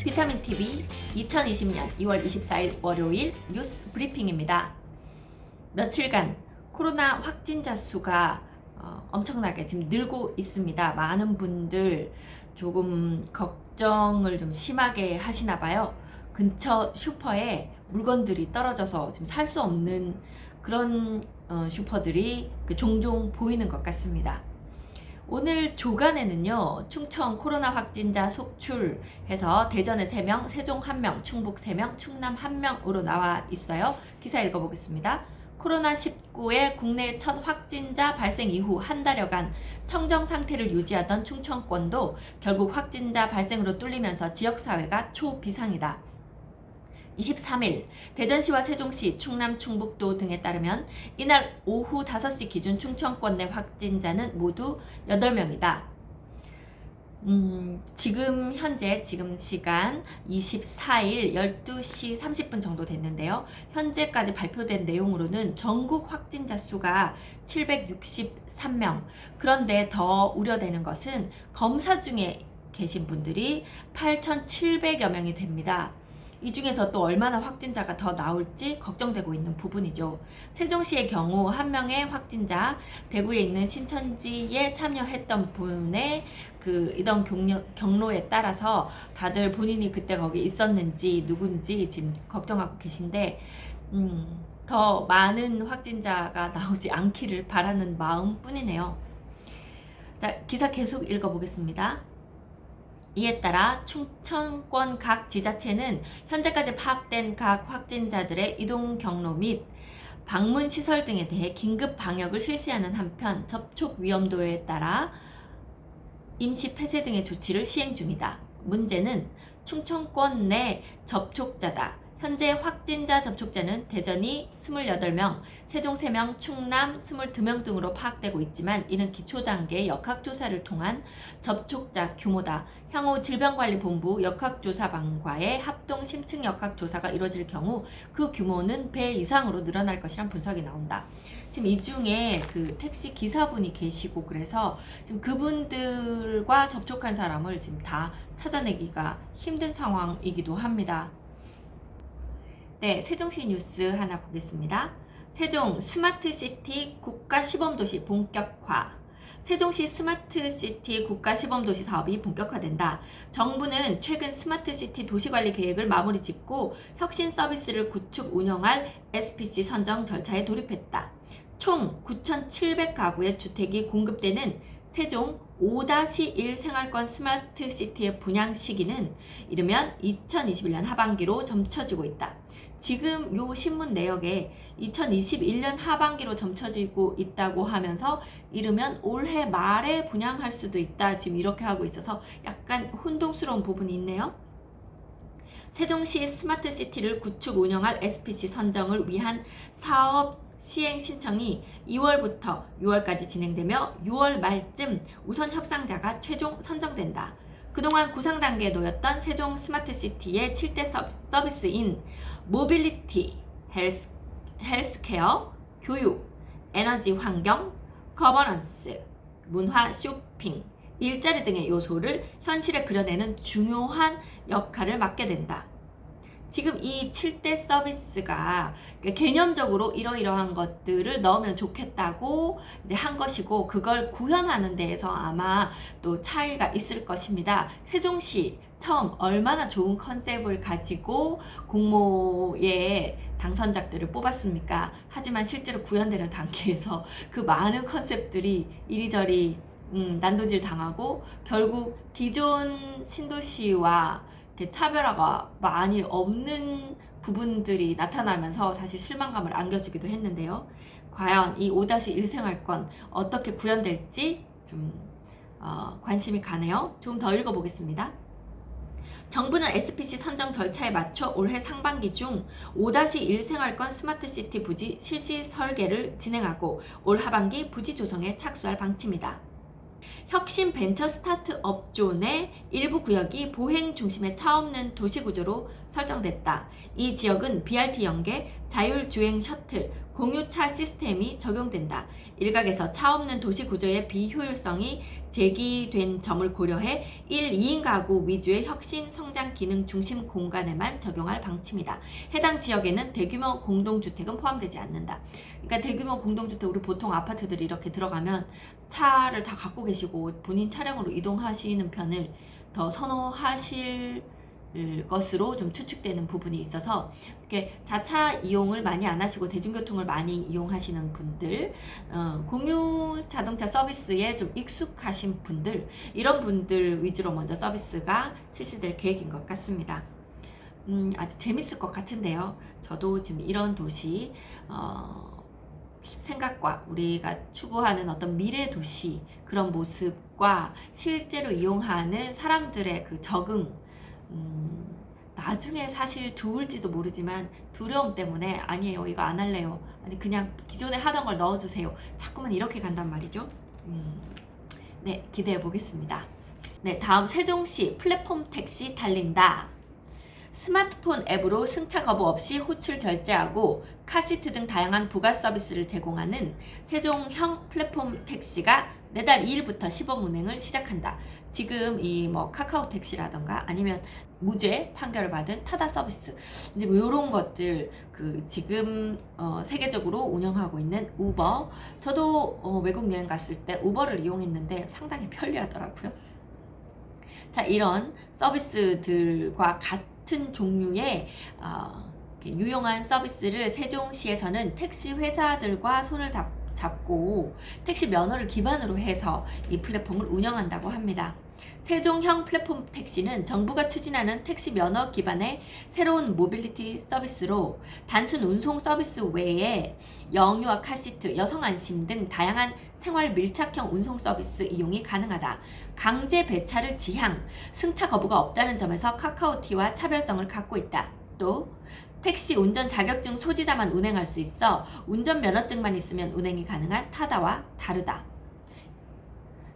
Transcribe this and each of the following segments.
비타민TV 2020년 2월 24일 월요일 뉴스 브리핑입니다. 며칠간 코로나 확진자 수가 엄청나게 지금 늘고 있습니다. 많은 분들 조금 걱정을 좀 심하게 하시나 봐요. 근처 슈퍼에 물건들이 떨어져서 지금 살 수 없는 그런 슈퍼들이 종종 보이는 것 같습니다. 오늘 조간에는요, 충청 코로나 확진자 속출해서 대전에 3명, 세종 1명, 충북 3명, 충남 1명으로 나와 있어요. 기사 읽어보겠습니다. 코로나19의 국내 첫 확진자 발생 이후 한 달여간 청정 상태를 유지하던 충청권도 결국 확진자 발생으로 뚫리면서 지역사회가 초비상이다. 23일 대전시와 세종시, 충남, 충북도 등에 따르면 이날 오후 5시 기준 충청권 내 확진자는 모두 8명이다. 지금 시간 24일 12시 30분 정도 됐는데요. 현재까지 발표된 내용으로는 전국 확진자 수가 763명. 그런데 더 우려되는 것은 검사 중에 계신 분들이 8,700여 명이 됩니다. 이 중에서 또 얼마나 확진자가 더 나올지 걱정되고 있는 부분이죠. 세종시의 경우 한 명의 확진자, 대구에 있는 신천지에 참여했던 분의 이동 경로에 따라서 다들 본인이 그때 거기 있었는지 누군지 지금 걱정하고 계신데 더 많은 확진자가 나오지 않기를 바라는 마음뿐이네요. 자, 기사 계속 읽어보겠습니다. 이에 따라 충청권 각 지자체는 현재까지 파악된 각 확진자들의 이동 경로 및 방문 시설 등에 대해 긴급 방역을 실시하는 한편 접촉 위험도에 따라 임시 폐쇄 등의 조치를 시행 중이다. 문제는 충청권 내 접촉자다. 현재 확진자 접촉자는 대전이 28명, 세종 3명, 충남 22명 등으로 파악되고 있지만 이는 기초단계 역학조사를 통한 접촉자 규모다. 향후 질병관리본부 역학조사반과의 합동 심층 역학조사가 이루어질 경우 그 규모는 배 이상으로 늘어날 것이란 분석이 나온다. 지금 이 중에 택시 기사분이 계시고 그래서 지금 그분들과 접촉한 사람을 지금 다 찾아내기가 힘든 상황이기도 합니다. 네, 세종시 뉴스 하나 보겠습니다. 세종 스마트시티 국가시범도시 본격화. 세종시 스마트시티 국가시범도시 사업이 본격화된다. 정부는 최근 스마트시티 도시관리 계획을 마무리 짓고 혁신 서비스를 구축 운영할 SPC 선정 절차에 돌입했다. 총 9,700가구의 주택이 공급되는 세종 5-1 생활권 스마트시티의 분양 시기는 이르면 2021년 하반기로 점쳐지고 있다. 지금 요 신문 내역에 2021년 하반기로 점쳐지고 있다고 하면서 이르면 올해 말에 분양할 수도 있다. 지금 이렇게 하고 있어서 약간 혼동스러운 부분이 있네요. 세종시 스마트시티를 구축 운영할 SPC 선정을 위한 사업 시행 신청이 2월부터 6월까지 진행되며 6월 말쯤 우선 협상자가 최종 선정된다. 그동안 구상 단계에 놓였던 세종 스마트시티의 7대 서비스인 모빌리티, 헬스케어, 교육, 에너지 환경, 거버넌스, 문화 쇼핑, 일자리 등의 요소를 현실에 그려내는 중요한 역할을 맡게 된다. 지금 이 7대 서비스가 개념적으로 이러이러한 것들을 넣으면 좋겠다고 이제 한 것이고 그걸 구현하는 데에서 아마 또 차이가 있을 것입니다. 세종시 처음 얼마나 좋은 컨셉을 가지고 공모의 당선작들을 뽑았습니까? 하지만 실제로 구현되는 단계에서 그 많은 컨셉들이 이리저리 난도질 당하고 결국 기존 신도시와 차별화가 많이 없는 부분들이 나타나면서 사실 실망감을 안겨주기도 했는데요. 과연 이 5-1 생활권 어떻게 구현될지 좀 관심이 가네요. 좀 더 읽어보겠습니다. 정부는 SPC 선정 절차에 맞춰 올해 상반기 중 5-1 생활권 스마트시티 부지 실시 설계를 진행하고 올 하반기 부지 조성에 착수할 방침이다. 혁신 벤처 스타트업 존의 일부 구역이 보행 중심의 차 없는 도시 구조로 설정됐다. 이 지역은 BRT 연계, 자율주행 셔틀, 공유차 시스템이 적용된다. 일각에서 차 없는 도시 구조의 비효율성이 제기된 점을 고려해 1, 2인 가구 위주의 혁신 성장 기능 중심 공간에만 적용할 방침이다. 해당 지역에는 대규모 공동주택은 포함되지 않는다. 그러니까 대규모 공동주택, 우리 보통 아파트들이 이렇게 들어가면 차를 다 갖고 계시고 본인 차량으로 이동하시는 편을 더 선호하실 것으로 좀 추측되는 부분이 있어서 이렇게 자차 이용을 많이 안 하시고 대중교통을 많이 이용하시는 분들, 공유 자동차 서비스에 좀 익숙하신 분들, 이런 분들 위주로 먼저 서비스가 실시될 계획인 것 같습니다. 아주 재밌을 것 같은데요. 저도 지금 이런 도시 생각과 우리가 추구하는 어떤 미래 도시 그런 모습과 실제로 이용하는 사람들의 그 적응, 나중에 사실 좋을지도 모르지만 두려움 때문에 아니에요, 이거 안 할래요, 아니 그냥 기존에 하던 걸 넣어주세요, 자꾸만 이렇게 간단 말이죠. 네, 기대해 보겠습니다. 네, 다음 세종시 플랫폼 택시 달린다. 스마트폰 앱으로 승차 거부 없이 호출 결제하고 카시트 등 다양한 부가 서비스를 제공하는 세종형 플랫폼 택시가 내달 2일부터 시범 운행을 시작한다. 지금 이 뭐 카카오 택시라던가 아니면 무죄 판결을 받은 타다 서비스, 이제 뭐 이런 것들, 그 지금 세계적으로 운영하고 있는 우버, 저도 외국 여행 갔을 때 우버를 이용했는데 상당히 편리하더라고요. 자, 이런 서비스들과 같은 종류의 유용한 서비스를 세종시에서는 택시 회사들과 손을 잡고 택시 면허를 기반으로 해서 이 플랫폼을 운영한다고 합니다. 세종형 플랫폼 택시는 정부가 추진하는 택시 면허 기반의 새로운 모빌리티 서비스로 단순 운송 서비스 외에 영유아 카시트, 여성 안심 등 다양한 생활 밀착형 운송 서비스 이용이 가능하다. 강제 배차를 지향, 승차 거부가 없다는 점에서 카카오티와 차별성을 갖고 있다. 또 택시 운전 자격증 소지자만 운행할 수 있어 운전 면허증만 있으면 운행이 가능한 타다와 다르다.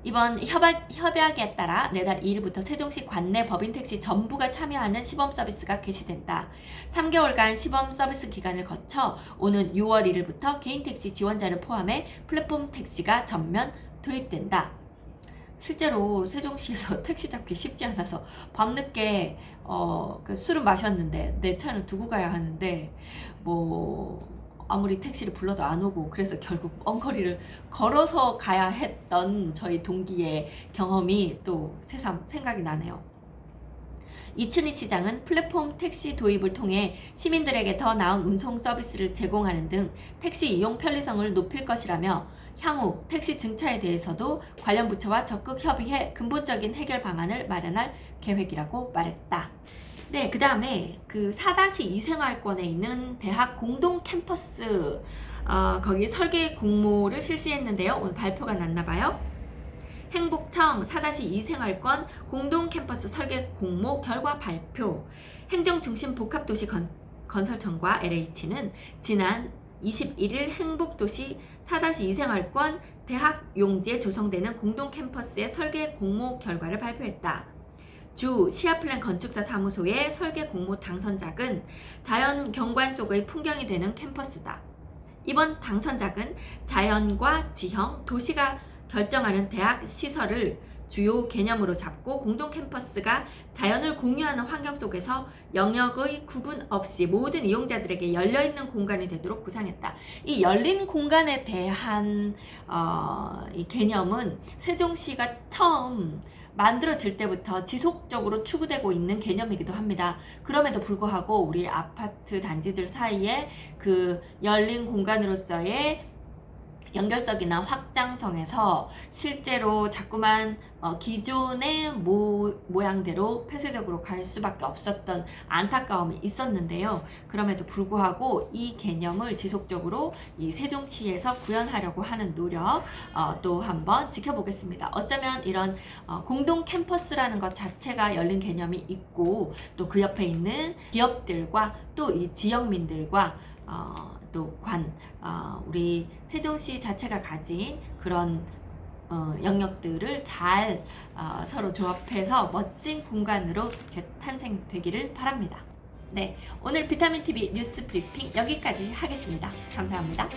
이번 협약에 따라 내달 2일부터 세종시 관내 법인 택시 전부가 참여하는 시범 서비스가 개시된다. 3개월간 시범 서비스 기간을 거쳐 오는 6월 1일부터 개인 택시 지원자를 포함해 플랫폼 택시가 전면 도입된다. 실제로 세종시에서 택시 잡기 쉽지 않아서 밤늦게 그 술을 마셨는데 내 차는 두고 가야 하는데 뭐 아무리 택시를 불러도 안 오고, 그래서 결국 먼 거리를 걸어서 가야 했던 저희 동기의 경험이 또 새삼 생각이 나네요. 이춘희 시장은 플랫폼 택시 도입을 통해 시민들에게 더 나은 운송 서비스를 제공하는 등 택시 이용 편리성을 높일 것이라며 향후 택시 증차에 대해서도 관련 부처와 적극 협의해 근본적인 해결 방안을 마련할 계획이라고 말했다. 네, 그 다음에 그 4-2 생활권에 있는 대학 공동 캠퍼스, 거기 설계 공모를 실시했는데요. 오늘 발표가 났나봐요. 행복청 4-2 생활권 공동 캠퍼스 설계 공모 결과 발표. 행정중심 복합도시 건설청과 LH는 지난 21일 행복도시 4-2 생활권 대학 용지에 조성되는 공동 캠퍼스의 설계 공모 결과를 발표했다. 주 시아플랜 건축사 사무소의 설계 공모 당선작은 자연 경관 속의 풍경이 되는 캠퍼스다. 이번 당선작은 자연과 지형, 도시가 결정하는 대학 시설을 주요 개념으로 잡고 공동 캠퍼스가 자연을 공유하는 환경 속에서 영역의 구분 없이 모든 이용자들에게 열려있는 공간이 되도록 구상했다. 이 열린 공간에 대한 이 개념은 세종시가 처음 만들어질 때부터 지속적으로 추구되고 있는 개념이기도 합니다. 그럼에도 불구하고 우리 아파트 단지들 사이에 그 열린 공간으로서의 연결성이나 확장성에서 실제로 자꾸만 기존의 모양대로 폐쇄적으로 갈 수밖에 없었던 안타까움이 있었는데요. 그럼에도 불구하고 이 개념을 지속적으로 이 세종시에서 구현하려고 하는 노력 또 한번 지켜보겠습니다. 어쩌면 이런 공동 캠퍼스라는 것 자체가 열린 개념이 있고 또 그 옆에 있는 기업들과 또 이 지역민들과 또 우리 세종시 자체가 가진 그런 영역들을 잘 서로 조합해서 멋진 공간으로 재탄생되기를 바랍니다. 네, 오늘 비타민 TV 뉴스 브리핑 여기까지 하겠습니다. 감사합니다.